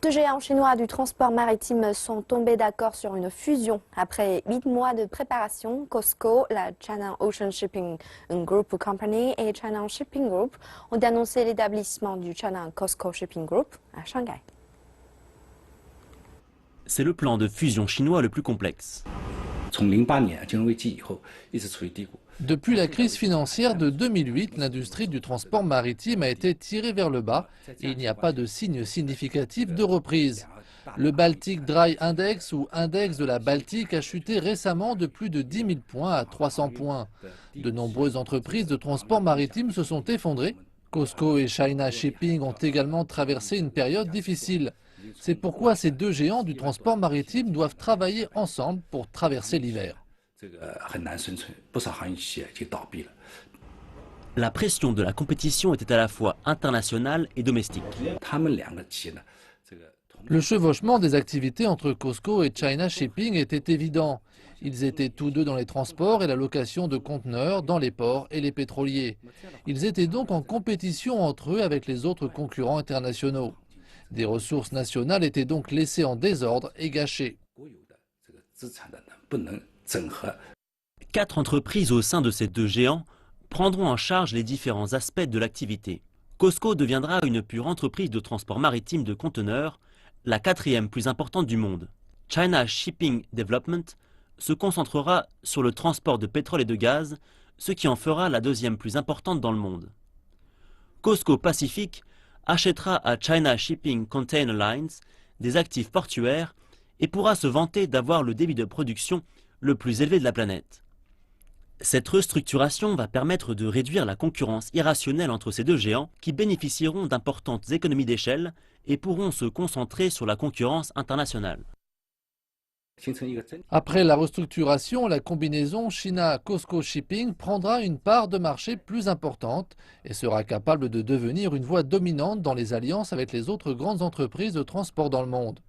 Deux géants chinois du transport maritime sont tombés d'accord sur une fusion. Après 8 mois de préparation, COSCO, la China Ocean Shipping Group Company et China Shipping Group ont annoncé l'établissement du China COSCO Shipping Group à Shanghai. C'est le plan de fusion chinois le plus complexe. Depuis la crise financière de 2008, l'industrie du transport maritime a été tirée vers le bas et il n'y a pas de signe significatif de reprise. Le Baltic Dry Index ou index de la Baltique a chuté récemment de plus de 10 000 points à 300 points. De nombreuses entreprises de transport maritime se sont effondrées. COSCO et China Shipping ont également traversé une période difficile. C'est pourquoi ces deux géants du transport maritime doivent travailler ensemble pour traverser l'hiver. La pression de la compétition était à la fois internationale et domestique. Le chevauchement des activités entre COSCO et China Shipping était évident. Ils étaient tous deux dans les transports et la location de conteneurs dans les ports et les pétroliers. Ils étaient donc en compétition entre eux avec les autres concurrents internationaux. Des ressources nationales étaient donc laissées en désordre et gâchées. 4 entreprises au sein de ces deux géants prendront en charge les différents aspects de l'activité. COSCO deviendra une pure entreprise de transport maritime de conteneurs, la 4e plus importante du monde. China Shipping Development se concentrera sur le transport de pétrole et de gaz, ce qui en fera la 2e plus importante dans le monde. COSCO Pacific achètera à China Shipping Container Lines des actifs portuaires et pourra se vanter d'avoir le débit de production le plus élevé de la planète. Cette restructuration va permettre de réduire la concurrence irrationnelle entre ces deux géants qui bénéficieront d'importantes économies d'échelle et pourront se concentrer sur la concurrence internationale. Après la restructuration, la combinaison China-COSCO Shipping prendra une part de marché plus importante et sera capable de devenir une voie dominante dans les alliances avec les autres grandes entreprises de transport dans le monde.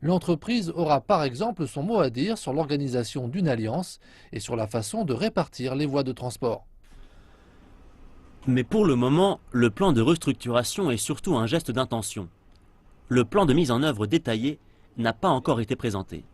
L'entreprise aura par exemple son mot à dire sur l'organisation d'une alliance et sur la façon de répartir les voies de transport. Mais pour le moment, le plan de restructuration est surtout un geste d'intention. Le plan de mise en œuvre détaillé n'a pas encore été présenté.